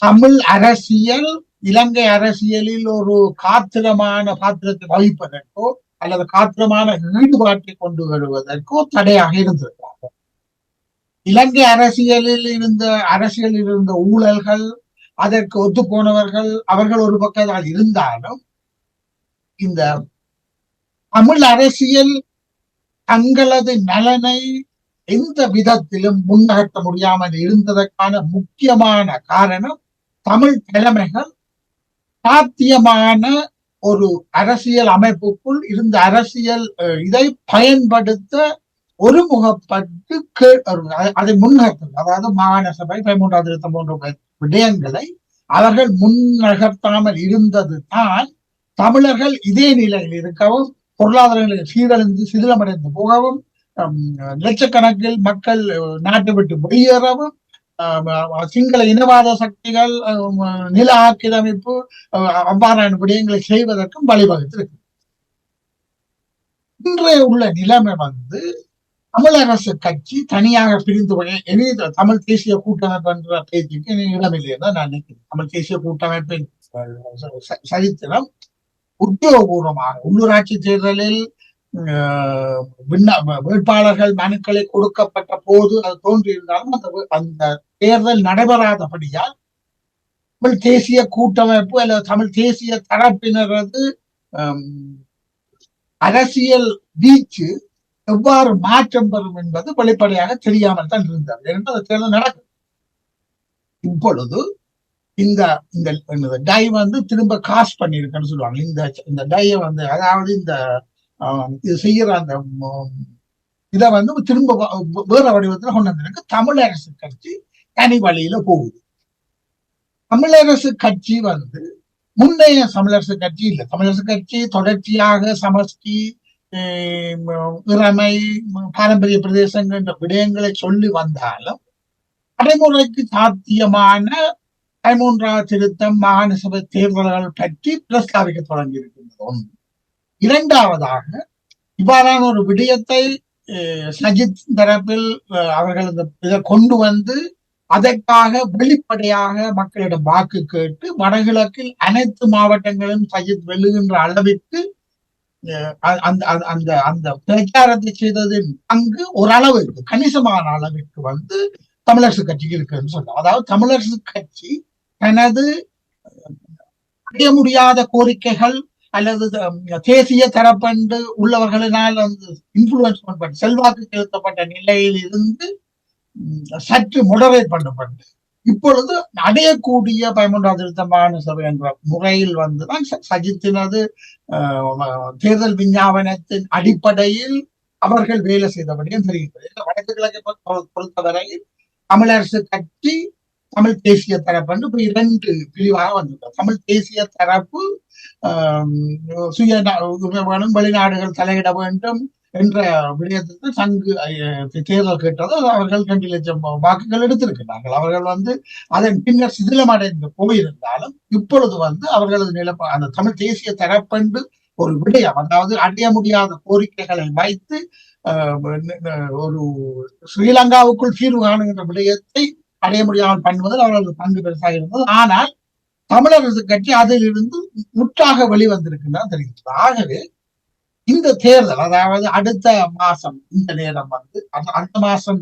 தமிழ் அரசியல் இலங்கை அரசியலில் ஒரு பாத்திரத்தை வகிப்பதற்கோ அல்லது காத்திரமான ஈடுபாட்டை கொண்டு வருவதற்கோ தடையாக இருந்திருக்கிறார்கள். இலங்கை அரசியலில் இருந்த ஊழல்கள், அதற்கு ஒத்து போனவர்கள் அவர்கள் ஒரு பக்கத்தால் இருந்தாலும் இந்த தமிழ் அரசியல் தங்களது நலனை எந்த விதத்திலும் முன்னகர்த்த முடியாமல் இருந்ததற்கான முக்கியமான காரணம் தமிழ் தலைமைகள் சாத்தியமான ஒரு அரசியல் அமைப்புக்குள் இருந்த அரசியல் இதை பயன்படுத்த ஒருமுகப்பட்டு அதை முன்னகர்த்தல், அதாவது மாகாண சபை 13ஆம் திருத்தம் போன்ற விடயங்களை அவர்கள் முன்னகர்த்தாமல் இருந்தது தான் தமிழர்கள் இதே நிலையில் இருக்கவும், பொருளாதார சீரழிந்து சிதிலமடைந்து போகவும், லட்சக்கணக்கில் மக்கள் நாட்டை விட்டு வெளியேறவும், சிங்கள இனவாத சக்திகள் நில ஆக்கிரமிப்பு அவ்வாறான விடயங்களை செய்வதற்கும் வழிவகுத்திருக்கு. இன்றைய உள்ள நிலைமை தமிழரசு கட்சி தனியாக பிரிந்து இனி தமிழ் தேசிய கூட்டமைப்பு என்ற பேச்சுக்கு இனி இடமில்லை தான் நான் நினைக்கிறேன். தமிழ் தேசிய கூட்டமைப்பின் சரித்திரம் உத்தியோகபூர்வமாக உள்ளூராட்சி தேர்தலில் வேட்பாளர்கள் மனுக்களை கொடுக்கப்பட்ட போது அது தோன்றியிருந்தாலும் அந்த தேர்தல் நடைபெறாதபடியால் தமிழ் தேசிய கூட்டமைப்பு அல்லது தமிழ் தேசிய தரப்பினரது அரசியல் வீச்சு எவ்வாறு மாற்றம் பெறும் என்பது வெளிப்படையாக தெரியாமல் தான் இருந்தார். ஏனென்றால் அந்த தேர்தல் நடக்கும். இப்பொழுது இந்த டை திரும்ப காஸ்ட் பண்ணிருக்குன்னு சொல்லுவாங்க. இந்த டைய அதாவது இந்த இது செய்யற அந்த இதை திரும்ப வேற வடிவத்துல கொண்டு வந்திருக்கு. தமிழரசு கட்சி தனி வழியில போகுது. தமிழரசு கட்சி முன்னைய தமிழரசு கட்சி இல்லை. தமிழரசு கட்சி தொடர்ச்சியாக சமஷ்டி, இறமை, பாரம்பரிய பிரதேசங்கள் என்ற விடயங்களை சொல்லி வந்தாலும் நடைமுறைக்கு சாத்தியமான 13வது திருத்தம் மாகாண சபை தேர்தல்கள் பற்றி பிரஸ்தாபிக்க தொடங்கி இருக்கின்றது. ஒன்று. இரண்டாவதாக இவ்வாறான ஒரு விடயத்தை சஜித் தரப்பில் அவர்கள் இதை கொண்டு அதற்காக வெளிப்படையாக மக்களிடம் வாக்கு கேட்டு வடகிழக்கில் அனைத்து மாவட்டங்களும் சஜித் வெல்லுகின்ற அளவிற்கு அந்த அந்த பிரச்சாரத்தை செய்ததின் பங்கு ஓரளவிற்கு கணிசமான அளவிற்கு தமிழரசு கட்சிக்கு இருக்குன்னு சொல்றோம். அதாவது தமிழரசு கட்சி தனது அடைய முடியாத கோரிக்கைகள் அல்லது தேசிய தரப்பண்டு உள்ளவர்களினால் இன்ஃபுளுன்ஸ் பண்ணப்பட்ட செல்வாக்கு செலுத்தப்பட்ட நிலையில் இருந்து சற்று மொடரேட் பண்ணப்பட்டு இப்பொழுது அடையக்கூடிய 13வது திருத்தமான சபை என்ற முறையில் தான் சஜித்தினது தேர்தல் விஞ்ஞாபனத்தின் அடிப்படையில் அவர்கள் வேலை செய்தபடியும் தெரிகிறது. வடக்கு கிழக்கை பொறுத்தவரையில் தமிழரசு கட்சி தமிழ் தேசிய தரப்பு என்று 2 பிரிவாக வந்திருக்கிறது. தமிழ் தேசிய தரப்பு சுய வெளிநாடுகள் தலையிட வேண்டும் என்ற விடயத்திற்கு சங்கு தேர்தல் கேட்டது. அவர்கள் 2 லட்சம் வாக்குகள் எடுத்திருக்கிறார்கள். அவர்கள் அதன் பின்னர் சிதிலமடைந்து போயிருந்தாலும் இப்பொழுது அவர்களது நிலைப்பாடு அந்த தமிழ் தேசிய தரப்பென்று ஒரு விடயம், அதாவது அடைய முடியாத கோரிக்கைகளை வைத்து ஒரு ஸ்ரீலங்காவுக்குள் தீர்வு காணுகின்ற விடயத்தை அடைய முடியாமல் பண்ணுவதில் அவர்களது பங்கு பெருசாக இருந்தது. ஆனால் தமிழரசு கட்சி அதில் இருந்து முற்றாக வெளிவந்திருக்கின்றார் தெரிகிறது. ஆகவே இந்த தேர்தல், அதாவது அடுத்த மாசம் இந்த நேரம் அந்த மாசம்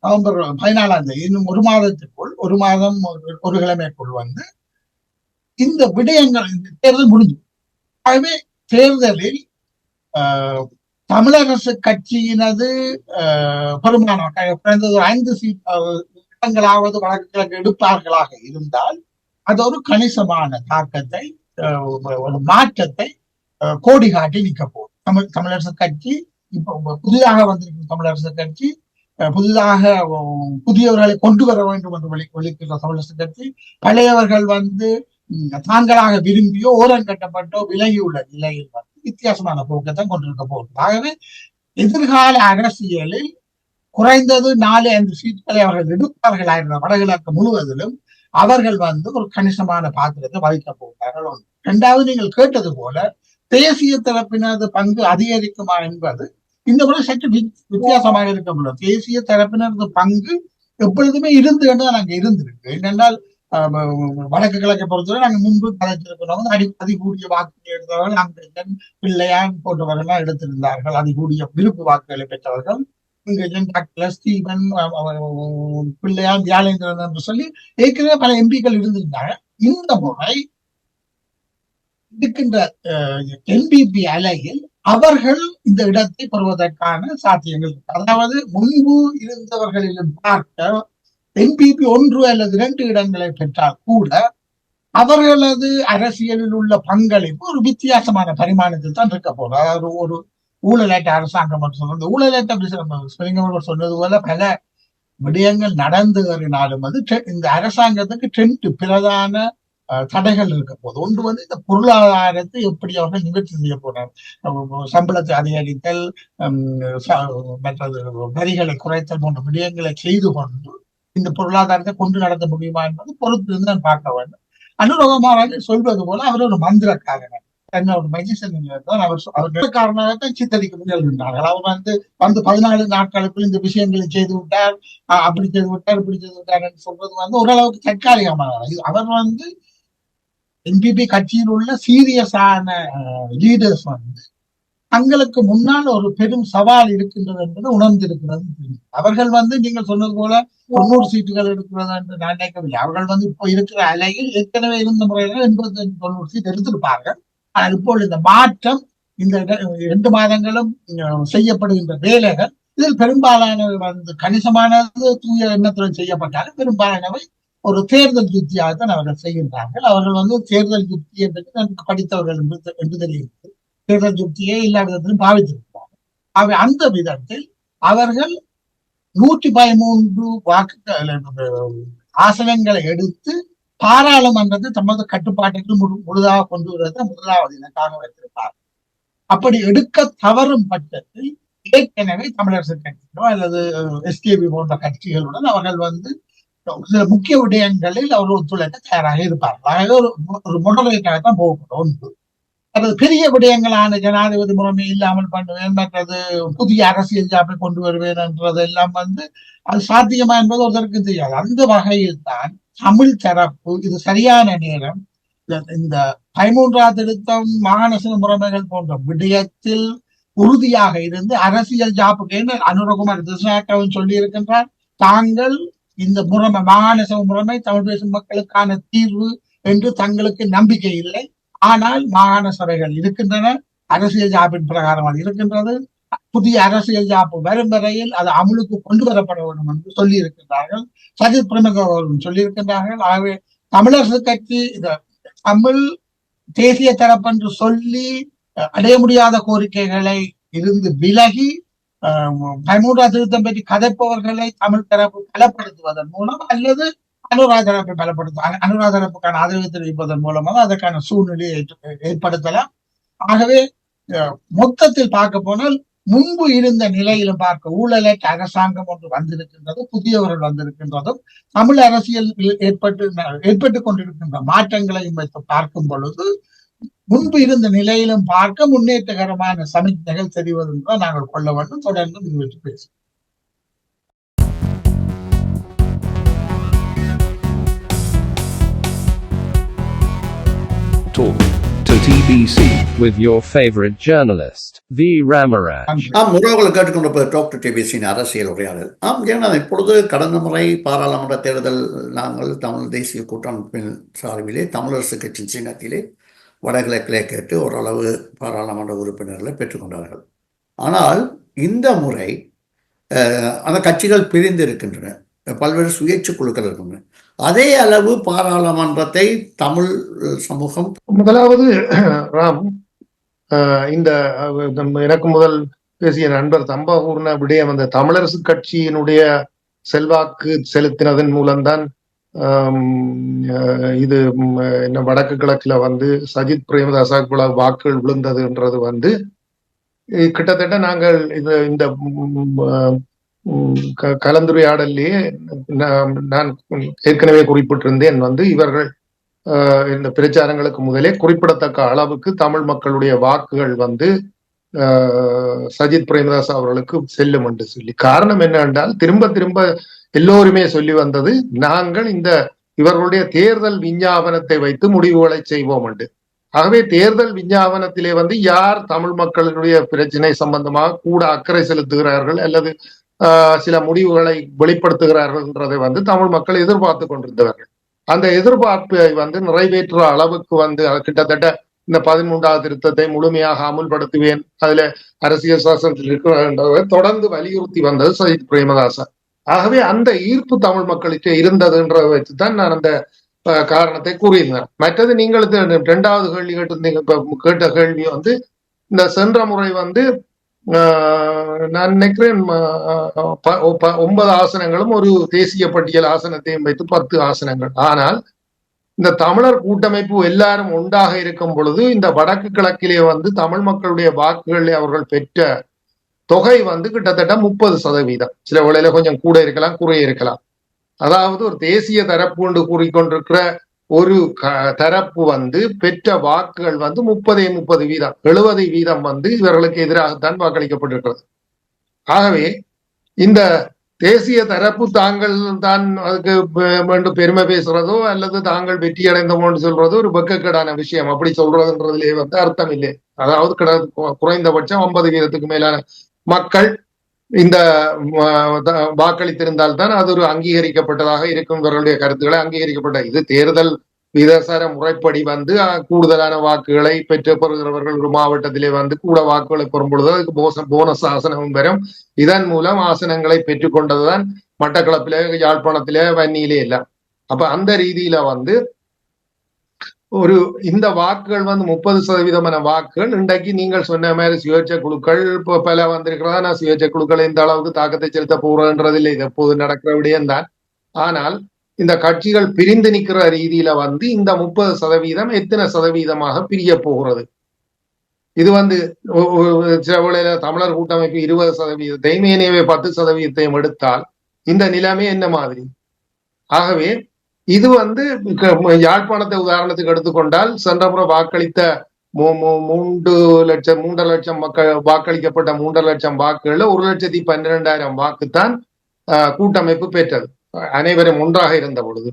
நவம்பர் 14ஆம் தேதி, இன்னும் ஒரு மாதத்துக்குள், ஒரு மாதம் ஒரு கிழமைக்குள் இந்த விடயங்கள், இந்த தேர்தல் முடிஞ்சு. ஆகவே தேர்தலில் தமிழரசு கட்சியினது பெரும்பாலான குறைந்தது 5 இடங்களாவது வடக்கு கிழக்கு எடுப்பார்களாக இருந்தால் அது ஒரு கணிசமான தாக்கத்தை, ஒரு மாற்றத்தை கோடி காட்டி நிற்க போகும். தமிழரசு கட்சி இப்ப புதிதாக வந்திருக்கிற தமிழரசு கட்சி புதிதாக புதியவர்களை கொண்டு வர வேண்டும் என்று வெளிக்கிற தமிழரசு கட்சி பழையவர்கள் தாங்களாக விரும்பியோ ஓரங்கட்டப்பட்டோ விலகியுள்ள நிலையில் வித்தியாசமான போக்கத்தை கொண்டிருக்க போகும். ஆகவே எதிர்கால அரசியலில் குறைந்தது 4-5 சீட்களை அவர்கள் எடுப்பார்களாயிருந்த வடகிழக்கு முழுவதிலும் அவர்கள் ஒரு கணிசமான பாத்திரத்தை வகிக்க போகிறார்கள். இரண்டாவது, நீங்கள் கேட்டது போல தேசிய தரப்பினது பங்கு அதிகரிக்குமா என்பது இந்த முறை சற்று வித்தியாசமாக இருக்க முடியும். தேசிய தரப்பினரது பங்கு எப்பொழுதுமே நாங்க இருந்திருக்கு. என்னென்றால் வடக்கு கிழக்கை பொறுத்தவரை நாங்கள் முன்பு கதைச்சிருக்கிறோம். அதிகூடிய வாக்குகள் எடுத்தவர்கள் அங்கஜன், பிள்ளையான் போன்றவர்கள் எடுத்திருந்தார்கள். அதிகூடிய விருப்பு வாக்குகளை பெற்றவர்கள் டாக்டர் ஸ்டீபன், பிள்ளையான், தியாலேந்திரன் என்று சொல்லி ஏற்கனவே பல எம்பிக்கள் இருந்திருந்தாங்க. இந்த முறை இருக்கின்ற என்பிபி அலையில் அவர்கள் இந்த இடத்தை பெறுவதற்கான சாத்தியங்கள். அதாவது முன்பு இருந்தவர்களிலும் பார்க்க என்பிபி 1 அல்லது 2 இடங்களை பெற்றால் கூட அவர்களது அரசியலில் உள்ள பங்களிப்பு ஒரு வித்தியாசமான பரிமாணத்தில் தான் இருக்க போகுது. அதாவது ஒரு ஊழலேற்ற அரசாங்கம் என்று சொல்றது, ஊழலேற்ற சொன்னது போல பல விடயங்கள் நடந்துகளினாலும் இந்த அரசாங்கத்துக்கு 2 பிரதான தடைகள் இருக்க போது. ஒன்று இந்த பொருளாதாரத்தை எப்படி அவர்கள் நிவர்த்தி செய்ய போறாங்க. சம்பளத்தை அதிகரித்தல், மற்றது வரிகளை குறைத்தல் போன்ற விடயங்களை செய்து கொண்டு இந்த பொருளாதாரத்தை கொண்டு நடத்த முடியுமா என்பது பொறுத்து இருந்து பார்க்க வேண்டும். அனுரவமாக சொல்வது போல அவர் ஒரு மந்திரக்காரர். என்ன ஒரு மெஜிஷியன் தான் அவர் காரணமாகத்தான் சித்தரிக்க முயல்கின்றார்கள். அவர் வந்து 14 நாட்களுக்குள் இந்த விஷயங்களை செய்து விட்டார், அப்படி செய்து விட்டார், இப்படி செய்து விட்டார் என்று சொல்றது ஓரளவுக்கு தற்காலிகமானது. அவர் என்பிபி கட்சியில் உள்ள சீரியஸான லீடர்ஸ் தங்களுக்கு முன்னால் ஒரு பெரும் சவால் இருக்கின்றது என்பது உணர்ந்திருக்கிறது. அவர்கள் நீங்கள் சொன்னது போல 90 சீட்டுகள் இருக்கிறது என்று நான் நினைக்கவில்லை. அவர்கள் இப்போ இருக்கிற அலையில் ஏற்கனவே இருந்த முறையில் 85-90 சீட் எடுத்திருப்பார்கள். ஆனால் இப்பொழுது இந்த மாற்றம், இந்த 2 மாதங்களும் செய்யப்படுகின்ற வேலைகள், இதில் பெரும்பாலானவை கணிசமானது தூய எண்ணத்துடன் செய்யப்பட்டாலும் பெரும்பாலானவை ஒரு தேர்தல் யுக்தியாகத்தான் அவர்கள் செய்கின்றார்கள். அவர்கள் தேர்தல் யுக்தி என்பது படித்தவர்கள் என்று தெரிகிறது. தேர்தல் யுக்தியே எல்லா விதத்திலும் பாவித்திருக்கிறார்கள். அவை அந்த விதத்தில் அவர்கள் 113 ஆசனங்களை எடுத்து பாராளுமன்றத்தை தமது கட்டுப்பாட்டுக்கு முழுதாக கொண்டு வருவதை முதலாவது இலக்காக வைத்திருப்பார். அப்படி எடுக்க தவறும் பட்சத்தில் ஏற்கனவே தமிழரசு கட்சியோ அல்லது எஸ்கேபி போன்ற கட்சிகளுடன் அவர்கள் சில முக்கிய விடயங்களில் அவர்கள் ஒத்துழைக்க தயாராக இருப்பார்கள். ஆகவே ஒரு மொடரேட்டாகத்தான் போகப்படும். ஒன்று, அது பெரிய விடயங்களான ஜனாதிபதி முறைமை இல்லாமல் பண்ணுவேன், மற்றது புதிய அரசியல் ஜாப்பை கொண்டு வருவேன் என்றது எல்லாம் அது சாத்தியமா என்பது ஒருத்தருக்கு தெரியாது. அந்த வகையில் தான் தமிழ் தரப்பு இது சரியான நேரம் இந்த 13ஆம் திருத்தம், மாகாண முறைமைகள் போன்ற விடயத்தில் உறுதியாக இருந்து அரசியல் ஜாப்புக்கு அனுரகுமார் திசாக்கவும் சொல்லி இருக்கின்றார். தாங்கள் இந்த முறைமை, மாகாண முறைமை தமிழ் பேசும் மக்களுக்கான தீர்வு என்று தங்களுக்கு நம்பிக்கை இல்லை. ஆனால் மாகாண சபைகள் இருக்கின்றன, அரசியல் ஜாப்பின் பிரகாரம் அது இருக்கின்றது. புதிய அரசியல் ஜாப்பு வரும் வரையில் அது அமுலுக்கு கொண்டு வரப்பட வேண்டும் என்று சொல்லி இருக்கின்றார்கள். சஜித் பிரேமதாசவும் சொல்லியிருக்கின்றார்கள். ஆகவே தமிழரசு கட்சி இந்த தமிழ் தேசிய தரப்பு என்று சொல்லி அடைய முடியாத கோரிக்கைகளை இருந்து விலகி 13ஆம் திருத்தம் பற்றி கதைப்பவர்களை தமிழ் தரப்பு பலப்படுத்துவதன் மூலம் அல்லது அனுராதரப்பை அனுராதரப்புக்கான ஆதரவை தெரிவிப்பதன் மூலமாக அதற்கான சூழ்நிலையை ஏற்படுத்தலாம். ஆகவே மொத்தத்தில் பார்க்க போனால் முன்பு இருந்த நிலையிலும் பார்க்க ஊழலற்ற அரசாங்கம் ஒன்று வந்திருக்கின்றது, புதியவர்கள் வந்திருக்கின்றதும் தமிழ் அரசியல் ஏற்பட்டு கொண்டிருக்கின்ற மாற்றங்களையும் வைத்து பார்க்கும் பொழுது முன்பு இருந்த நிலையிலும் பார்க்க முன்னேற்றகரமான சமிக்ஞைகள் தெரிவதென்றால் நாங்கள் கொள்ள வேண்டும். தொடர்ந்து முன்வைத்து பேசுவோம். Talk to TBC with your favorite journalist, V. Ramaraj. உறவுகளை கேட்டுக்கொண்ட டாக்டர் டிபிசியின் அரசியல் உரையாடல். இப்பொழுது கடந்த முறை பாராளுமன்ற தேர்தல் நாங்கள் தமிழ் தேசிய கூட்டமைப்பின் சார்பிலே தமிழரசு கட்சி சின்னத்திலே வடகிழக்கிலே கேட்டு ஓரளவு பாராளுமன்ற உறுப்பினர்களை பெற்றுக்கொண்டார்கள். ஆனால் இந்த முறை அந்த கட்சிகள் பிரிந்து இருக்கின்றன, பல்வேறு சுயேட்சை குழுக்கள் இருக்கின்றன. அதே அளவு பாராளுமன்றத்தை தமிழ் சமூகம் முதலாவது ராம், இந்த எனக்கு முதல் பேசிய நண்பர் தம்பாவூர்ன விடயம், அந்த தமிழரசு கட்சியினுடைய செல்வாக்கு செலுத்தினதன் மூலம்தான் இது என்ன வடக்கு கிழக்குல சஜித் பிரேமதாசாவுக்கு வாக்குகள் விழுந்ததுன்றது கிட்டத்தட்ட நாங்கள் இந்த கலந்துரையாடலையே நான் ஏற்கனவே குறிப்பிட்டிருந்தேன். இவர்கள் இந்த பிரச்சாரங்களுக்கு முதலே குறிப்பிடத்தக்க அளவுக்கு தமிழ் மக்களுடைய வாக்குகள் சஜித் பிரேமதாஸ் அவர்களுக்கு செல்லும் என்று சொல்லி. காரணம் என்னவென்றால் திரும்ப திரும்ப எல்லோருமே சொல்லி வந்தது, நாங்கள் இவர்களுடைய தேர்தல் விஞ்ஞாபனத்தை வைத்து முடிவுகளை செய்வோம் என்று. ஆகவே தேர்தல் விஞ்ஞாபனத்திலே யார் தமிழ் மக்களுடைய பிரச்சனை சம்பந்தமாக கூட அக்கறை செலுத்துகிறார்கள் அல்லது சில முடிவுகளை வெளிப்படுத்துகிறார்கள் என்றதை தமிழ் மக்கள் எதிர்பார்த்து கொண்டிருந்தவர்கள். அந்த எதிர்பார்ப்பை நிறைவேற்ற அளவுக்கு கிட்டத்தட்ட இந்த 13ஆம் திருத்தத்தை முழுமையாக அமுல்படுத்துவேன், அதுல அரசியல் சாசனத்தில் இருக்கிற தொடர்ந்து வலியுறுத்தி வந்தது சஜித் பிரேமதாசா. ஆகவே அந்த ஈர்ப்பு தமிழ் மக்களுக்கு இருந்ததுன்றதை வச்சுதான் நான் அந்த காரணத்தை கூறியிருந்தேன். மற்றது நீங்கள் 2வது கேள்வி கேட்டிருந்தீங்க. கேட்ட கேள்வி இந்த சென்ற முறை நான் நினைக்கிறேன் 9 ஆசனங்களும் ஒரு தேசிய பட்டியல் ஆசனத்தையும் வைத்து 10 ஆசனங்கள். ஆனால் இந்த தமிழர் கூட்டமைப்பு எல்லாரும் ஒன்றாக இருக்கும் பொழுது இந்த வடக்கு கிழக்கிலே தமிழ் மக்களுடைய வாக்குகளை அவர்கள் பெற்ற தொகை கிட்டத்தட்ட 30%. சில வேளையில கொஞ்சம் கூட இருக்கலாம், குறைய இருக்கலாம். அதாவது ஒரு தேசிய தரப்பு என்று கூறிக்கொண்டிருக்கிற ஒரு தரப்பு வந்து பெற்ற வாக்குகள் வந்து 30 வீதம் 70 வீதம் வந்து இவர்களுக்கு எதிராகத்தான் வாக்களிக்கப்பட்டிருக்கிறது. ஆகவே இந்த தேசிய தரப்பு தாங்கள் தான் அதுக்கு மீண்டும் பெருமை பேசுறதோ அல்லது தாங்கள் வெற்றி அடைந்தோம்னு சொல்றதோ ஒரு வெக்கக்கேடான விஷயம். அப்படி சொல்றதுன்றதுலே வந்து அர்த்தம் இல்லை. அதாவது குறைந்தபட்சம் 50 வீதத்துக்கு மேலான மக்கள் இந்த வாக்களித்திருந்தால் தான் அது ஒரு அங்கீகரிக்கப்பட்டதாக இருக்கும். இவர்களுடைய கருத்துக்களை அங்கீகரிக்கப்பட்ட இது தேர்தல் விதசார முறைப்படி வந்து கூடுதலான வாக்குகளை பெறுகிறவர்கள் ஒரு மாவட்டத்திலே வந்து கூட வாக்குகளை பெறும் பொழுது அதுக்கு போனஸ் ஆசனமும் பெறும். இதன் மூலம் ஆசனங்களை பெற்றுக்கொண்டதுதான் மட்டக்களப்பிலே, யாழ்ப்பாணத்திலே, வன்னியிலே எல்லாம். அப்ப அந்த ரீதியில வந்து ஒரு இந்த வாக்குகள் வந்து 30% வாக்குகள் இன்றைக்கு நீங்கள் சொன்ன மாதிரி சுயேட்சை குழுக்கள் இப்போ பல வந்திருக்கிறதா. நான் சுயேட்சை குழுக்கள் எந்த அளவுக்கு தாக்கத்தை செலுத்த போறதுன்றதில்லை, இது எப்போது நடக்கிற விடயம்தான். ஆனால் இந்த கட்சிகள் பிரிந்து நிற்கிற ரீதியில வந்து இந்த 30% எத்தனை சதவீதமாக பிரிய போகிறது? இது வந்து சில வேளையில தமிழர் கூட்டமைப்பு 20%, ஏனையவே 10% எடுத்தால் இந்த நிலைமை என்ன மாதிரி? ஆகவே இது வந்து யாழ்ப்பாணத்தை உதாரணத்துக்கு எடுத்துக்கொண்டால் சென்ற முறை வாக்களித்த 3 லட்சம் மக்கள் வாக்களிக்கப்பட்ட 3 லட்சம் வாக்குகள்ல 1,12,000 வாக்குத்தான் கூட்டமைப்பு பெற்றது, அனைவரும் ஒன்றாக இருந்த பொழுது.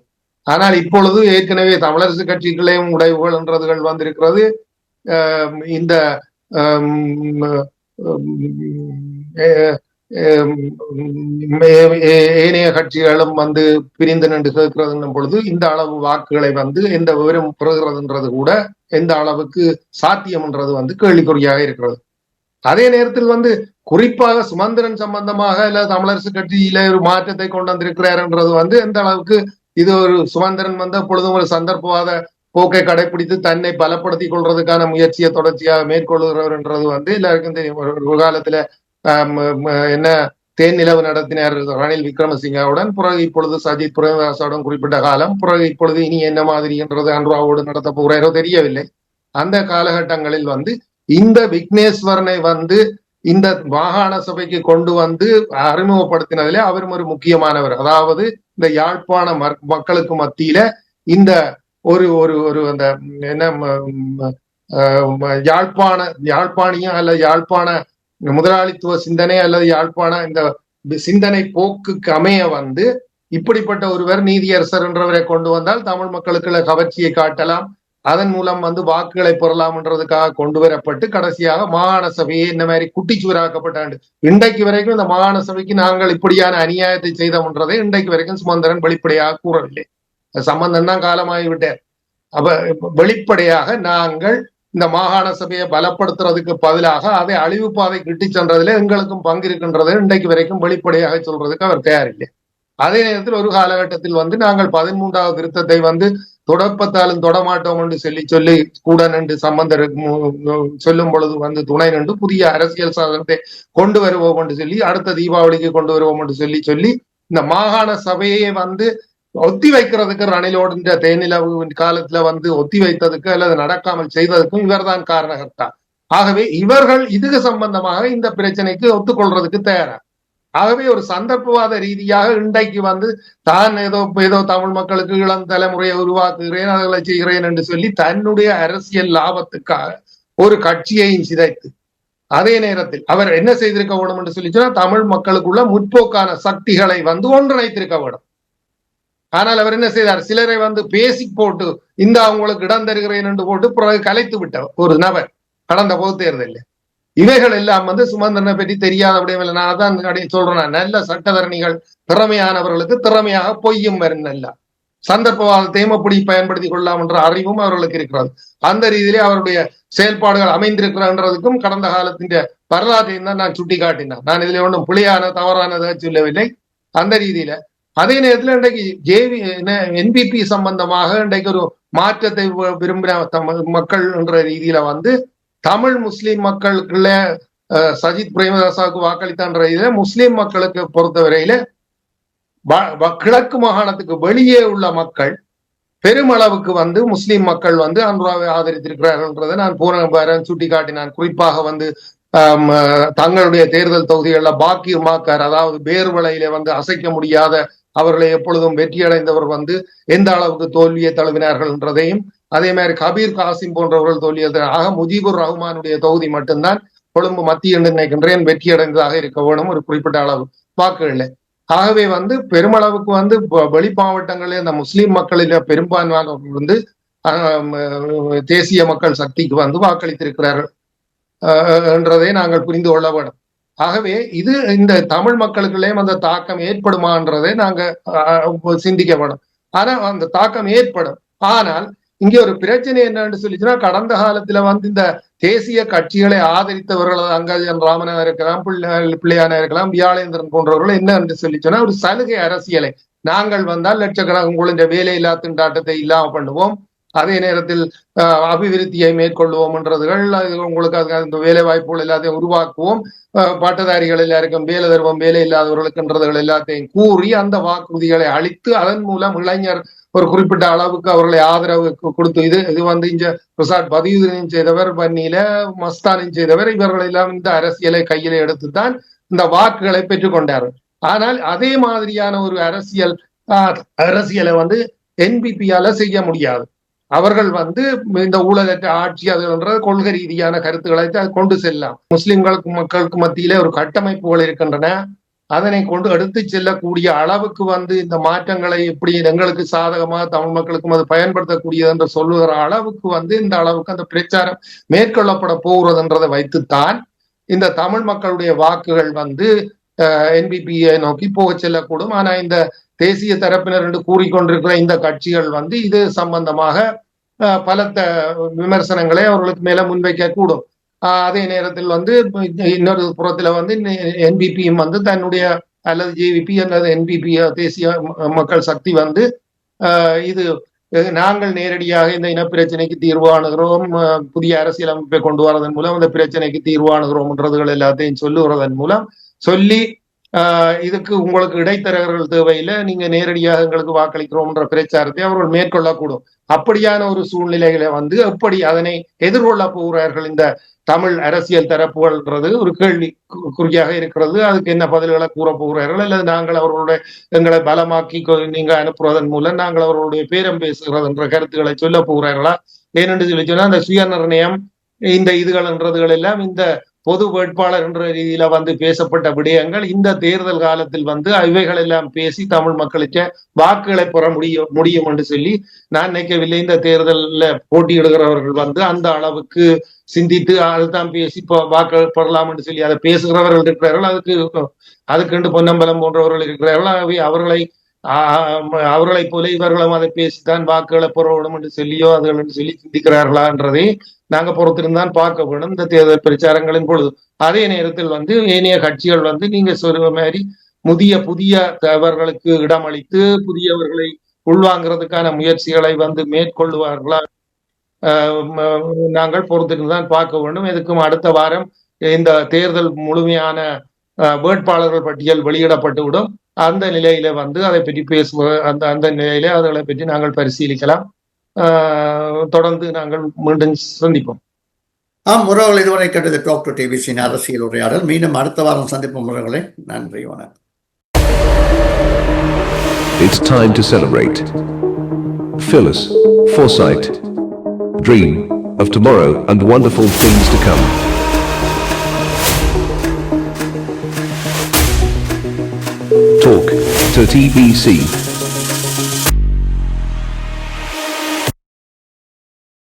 ஆனால் இப்பொழுது ஏற்கனவே தமிழரசு கட்சிகளையும் உடைவுகள் என்றதுகள் வந்திருக்கிறது. இந்த ஏனைய கட்சிகளும் வந்து பிரிந்து நின்று கேட்கிறது பொழுது இந்த அளவு வாக்குகளை வந்து எந்த விவரம் பெறுகிறதுன்றது கூட எந்த அளவுக்கு சாத்தியம்ன்றது வந்து கேள்விக்குறியாக இருக்கிறது. அதே நேரத்தில் வந்து குறிப்பாக சுமந்திரன் சம்பந்தமாக இல்ல தமிழரசு கட்சியில ஒரு மாற்றத்தை கொண்டு வந்திருக்கிறார்ன்றது வந்து எந்த அளவுக்கு இது ஒரு சுமந்திரன் வந்து எப்பொழுதும் ஒரு சந்தர்ப்பவாத போக்கை கடைபிடித்து தன்னை பலப்படுத்திக் கொள்றதுக்கான முயற்சியை தொடர்ச்சியாக மேற்கொள்கிறவர்ன்றது வந்து எல்லாருக்கும் தெரியும். ஒரு காலத்துல என்ன தேன்நிலவு நடத்தினார் ரணில் விக்ரமசிங்காவுடன், பிறகு இப்பொழுது சஜித் பிரேமதாசாவுடன் குறிப்பிட்ட காலம், பிறகு இப்பொழுது இனி என்ன மாதிரி என்றது அன்றாவோடு நடத்த போகிறாரோ தெரியவில்லை. அந்த காலகட்டங்களில் வந்து இந்த விக்னேஸ்வரனை வந்து இந்த மாகாண சபைக்கு கொண்டு வந்து அறிமுகப்படுத்தினதிலே அவரும் ஒரு முக்கியமானவர். அதாவது இந்த யாழ்ப்பாண மக்களுக்கு மத்தியில இந்த ஒரு ஒரு ஒரு அந்த என்ன யாழ்ப்பாணியா அல்லது யாழ்ப்பாண முதலாளித்துவ சிந்தனை அல்லது யாழ்ப்பாண இந்த சிந்தனை போக்குக்கு அமைய வந்து இப்படிப்பட்ட ஒருவர் நீதியரசர் என்றவரை கொண்டு வந்தால் தமிழ் மக்களுக்குள்ள கவர்ச்சியை காட்டலாம், அதன் மூலம் வந்து வாக்குகளை பெறலாம் என்றதுக்காக கொண்டு வரப்பட்டு கடைசியாக மாகாண சபையை இந்த மாதிரி குட்டிச்சுவராக்கப்பட்டாண்டு. இன்றைக்கு வரைக்கும் இந்த மாகாண சபைக்கு நாங்கள் இப்படியான அநியாயத்தை செய்தோம்ன்றதை இன்றைக்கு வரைக்கும் சுமந்திரன் வெளிப்படையாக கூறவில்லை. சம்பந்தம் தான் காலமாகிவிட்டார். அப்ப வெளிப்படையாக நாங்கள் இந்த மாகாண சபையை பலப்படுத்துறதுக்கு பதிலாக அதை அழிவு பாதை கிட்டி சென்றதுல எங்களுக்கும் பங்கு இருக்கின்றது இன்றைக்கு வரைக்கும் வெளிப்படையாக சொல்றதுக்கு அவர் தயாரில்லை. அதே நேரத்தில் ஒரு காலகட்டத்தில் வந்து நாங்கள் 13வது திருத்தத்தை வந்து தொடப்பத்தாலும் தொடமாட்டோம் என்று சொல்லி கூட நின்று சம்பந்தர் சொல்லும் பொழுது வந்து துணை நின்று புதிய அரசியல் சாதனத்தை கொண்டு வருவோம் என்று சொல்லி அடுத்த தீபாவளிக்கு கொண்டு வருவோம் என்று சொல்லி இந்த மாகாண சபையை வந்து ஒத்தி வைக்கிறதுக்கு ரணிலோடு தேனிலவு காலத்துல வந்து ஒத்தி வைத்ததுக்கு அல்லது நடக்காமல் செய்ததுக்கும் இவர்தான் காரணகர்த்தா. ஆகவே இவர்கள் இதுக்கு சம்பந்தமாக இந்த பிரச்சனைக்கு ஒத்துக்கொள்றதுக்கு தயாரா. ஆகவே ஒரு சந்தர்ப்பவாத ரீதியாக இன்றைக்கு வந்து தான் ஏதோ தமிழ் மக்களுக்கு இளம் தலைமுறையை உருவாக்குகிறேன் அதுகளை செய்கிறேன் என்று சொல்லி தன்னுடைய அரசியல் லாபத்துக்காக ஒரு கட்சியையும் சிதைத்து அதே நேரத்தில் அவர் என்ன செய்திருக்க வேண்டும் என்று சொல்லி சொன்னா தமிழ் மக்களுக்குள்ள முற்போக்கான சக்திகளை வந்து ஒன்றிணைத்திருக்க வேண்டும். ஆனால் அவர் என்ன செய்தார், சிலரை வந்து பேசி போட்டு இந்த அவங்களுக்கு இடம் தருகிறேன் என்று போட்டு பிறகு கலைத்து விட்டவர் ஒரு நபர் கடந்த பொது தேர்தலில். இவைகள் எல்லாம் வந்து சுமந்திரனை பற்றி தெரியாத விடயமில்லை. நான் தான் சொல்றேன், நல்ல சட்டத்தரணிகள் திறமையானவர்களுக்கு திறமையாக பொய்யும் வரும், நல்ல சந்தர்ப்பவாதத்தையும் அப்படி பயன்படுத்திக் கொள்ளலாம் என்ற அறிவும் அவர்களுக்கு இருக்கிறது. அந்த ரீதியிலே அவருடைய செயல்பாடுகள் அமைந்திருக்கிறன்றதுக்கும் கடந்த காலத்தின் வரலாற்றையும் தான் நான் சுட்டி காட்டினேன். நான் இதுல ஒன்றும் பிழையான தவறானதாக சொல்லவில்லை. அந்த ரீதியில அதே நேரத்தில் இன்றைக்கு என்பிபி சம்பந்தமாக இன்றைக்கு ஒரு மாற்றத்தை விரும்பின மக்கள் என்ற ரீதியில வந்து தமிழ் முஸ்லிம் மக்களுக்குள்ள சஜித் பிரேமதாசாவுக்கு வாக்களித்தான்ற ரீதியில முஸ்லிம் மக்களுக்கு பொறுத்தவரையில கிழக்கு மாகாணத்துக்கு வெளியே உள்ள மக்கள் பெருமளவுக்கு வந்து முஸ்லிம் மக்கள் வந்து அன்றாவை ஆதரித்திருக்கிறார்கள்ன்றதை நான் போன சுட்டி காட்டினான். குறிப்பாக வந்து தங்களுடைய தேர்தல் தொகுதிகளில் பாக்கியமாக்கார், அதாவது பேர்வளையில வந்து அசைக்க முடியாத அவர்களை எப்பொழுதும் வெற்றியடைந்தவர் வந்து எந்த அளவுக்கு தோல்வியை தழுவினார்கள் என்றதையும், அதே மாதிரி கபீர் காசிம் போன்றவர்கள் தோல்வியாக முஜிபுர் ரஹ்மானுடைய தொகுதி மட்டும்தான் கொழும்பு மத்திய என்று நினைக்கின்றேன் வெற்றியடைந்ததாக இருக்க வேணும் ஒரு குறிப்பிட்ட அளவு வாக்குகள். ஆகவே வந்து பெருமளவுக்கு வந்து வெளி மாவட்டங்களில் இந்த முஸ்லிம் மக்களில் பெரும்பான்மையானவர்கள் வந்து தேசிய மக்கள் சக்திக்கு வந்து வாக்களித்திருக்கிறார்கள் என்றதை நாங்கள் புரிந்து கொள்ள வேண்டும். ஆகவே இது இந்த தமிழ் மக்களுக்குள்ளேயும் அந்த தாக்கம் ஏற்படுமான்றதை நாங்க சிந்திக்க வேணும். ஆனா அந்த தாக்கம் ஏற்படும். ஆனால் இங்கே ஒரு பிரச்சனை என்னன்னு சொல்லிச்சுன்னா, கடந்த காலத்துல வந்து இந்த தேசிய கட்சிகளை ஆதரித்தவர்கள் அங்கஜன் ராமனா இருக்கலாம், பிள்ளையானா இருக்கலாம், வியாழேந்திரன் போன்றவர்கள் என்ன என்று சொல்லிச்சுன்னா, ஒரு சலுகை அரசியலை நாங்கள் வந்தால் லட்சக்கணக்கு வேலையில்லா திண்டாட்டத்தை இல்லாம பண்ணுவோம், அதே நேரத்தில் அபிவிருத்தியை மேற்கொள்வோம் என்றதுகள், உங்களுக்கு அந்த வேலை வாய்ப்புகள் எல்லாத்தையும் உருவாக்குவோம், பட்டதாரிகள் எல்லாருக்கும் வேலை தருவோம், வேலை இல்லாதவர்களுக்குன்றதுகள் எல்லாத்தையும் கூறி அந்த வாக்குறுதிகளை அளித்து அதன் மூலம் இளைஞர் ஒரு குறிப்பிட்ட அளவுக்கு அவர்களை ஆதரவு கொடுத்து இது வந்து இங்க பிரசாத் பதியுதீன் செய்தவர், பன்னியில மஸ்தானின் செய்தவர், இவர்கள் எல்லாம் இந்த அரசியலை கையில எடுத்துத்தான் இந்த வாக்குகளை பெற்றுக்கொண்டார்கள். ஆனால் அதே மாதிரியான ஒரு அரசியலை வந்து என்பிபியால செய்ய முடியாது. அவர்கள் வந்து இந்த ஊழலற்ற ஆட்சி அதுன்ற கொள்கை ரீதியான கருத்துக்களை கொண்டு செல்லலாம். முஸ்லிம்களுக்கு மக்களுக்கு மத்தியிலே ஒரு கட்டமைப்புகள் இருக்கின்றன, அதனை கொண்டு எடுத்து செல்லக்கூடிய அளவுக்கு வந்து இந்த மாற்றங்களை எப்படி எங்களுக்கு சாதகமாக தமிழ் மக்களுக்கும் அது பயன்படுத்தக்கூடியது என்று சொல்லுகிற அளவுக்கு வந்து இந்த அளவுக்கு அந்த பிரச்சாரம் மேற்கொள்ளப்பட போகிறதுன்றதை வைத்துத்தான் இந்த தமிழ் மக்களுடைய வாக்குகள் வந்து என்பிபியை நோக்கி போக செல்லக்கூடும். ஆனா இந்த தேசிய தரப்பினர் என்று கூறிக்கொண்டிருக்கிற இந்த கட்சிகள் வந்து இது சம்பந்தமாக பலத்த விமர்சனங்களை அவர்களுக்கு மேல முன்வைக்க கூடும். அதே நேரத்தில் வந்து இன்னொரு புறத்துல வந்து என்பிபியும் வந்து தன்னுடைய அல்லது ஜேவிபி அல்லது என்பிபி தேசிய மக்கள் சக்தி வந்து இது நாங்கள் நேரடியாக இந்த இனப்பிரச்சனைக்கு தீர்வு அணுகிறோம், புதிய அரசியல் அமைப்பை கொண்டு வரதன் மூலம் இந்த பிரச்சனைக்கு தீர்வு அணுகிறோம்ன்றதுகள் எல்லாத்தையும் சொல்லுகிறதன் மூலம் சொல்லி இதுக்கு உங்களுக்கு இடைத்தரகர்கள் தேவையில்லை, நீங்க நேரடியாக எங்களுக்கு வாக்களிக்கிறோம்ன்ற பிரச்சாரத்தை அவர்கள் மேற்கொள்ளக்கூடும். அப்படியான ஒரு சூழ்நிலைகளை வந்து எப்படி அதனை எதிர்கொள்ள போகிறார்கள் இந்த தமிழ் அரசியல் தரப்புகள்ன்றது ஒரு கேள்வி குறியாக இருக்கிறது. அதுக்கு என்ன பதில்களை கூற போகிறார்கள், அல்லது நாங்கள் அவர்களுடைய எங்களை பலமாக்கி நீங்க அனுப்புவதன் மூலம் நாங்கள் அவர்களுடைய பேரம் பேசுகிறது என்ற கருத்துக்களை சொல்ல போகிறார்களா? ஏனென்று சொல்லி சொன்னா அந்த சுய நிர்ணயம் இந்த இதுகள்ன்றதுகள் எல்லாம் இந்த பொது வேட்பாளர் என்ற ரீதியில வந்து பேசப்பட்ட விடயங்கள் இந்த தேர்தல் காலத்தில் வந்து இவைகள் எல்லாம் பேசி தமிழ் மக்களுக்கு வாக்குகளை பெற முடியும் என்று சொல்லி நான் நினைக்கவில்லை. இந்த தேர்தலில் போட்டியிடுகிறவர்கள் வந்து அந்த அளவுக்கு சிந்தித்து அதுதான் பேசி வாக்கு பெறலாம் என்று சொல்லி அதை பேசுகிறவர்கள் இருக்கிறார்கள். அதுக்கு பொன்னம்பலம் போன்றவர்கள் இருக்கிறார்கள். ஆகவே அவர்களை போல இவர்களும் அதை பேசித்தான் வாக்குகளை பெற வேண்டும் என்று சொல்லியோ அதுகள் என்று சொல்லி சிந்திக்கிறார்களா என்றதை நாங்க பொறுத்திருந்தான் பார்க்க வேண்டும் இந்த தேர்தல் பிரச்சாரங்களின் பொழுது. அதே நேரத்தில் வந்து ஏனைய கட்சிகள் வந்து நீங்க சொல்ற மாதிரி புதிய தவறுகளுக்கு இடமளித்து புதியவர்களை உள்வாங்கிறதுக்கான முயற்சிகளை வந்து மேற்கொள்வார்களா நாங்கள் பொறுத்திருந்தான் பார்க்க வேண்டும். இதுக்கும் அடுத்த வாரம் இந்த தேர்தல் முழுமையான வேட்பாளர்கள் பட்டியல் வெளியிடப்பட்டுவிடும். அந்த நிலையில வந்து அதை பற்றி அந்த நிலையில அதுகளை பற்றி நாங்கள் பரிசீலிக்கலாம். தொடர்ந்து நாங்கள் மீண்டும் சந்திப்போம். முறவர்கள் இதுவரை கேட்டது டாக்டர் டிபிசியின் அரசியல் உரையாடல். மீண்டும் அடுத்த வாரம் சந்திப்போம் முறவர்களை. நன்றி, வணக்கம். It's time to celebrate. Phyllis, foresight, dream of tomorrow and wonderful things to come. Talk to TBC.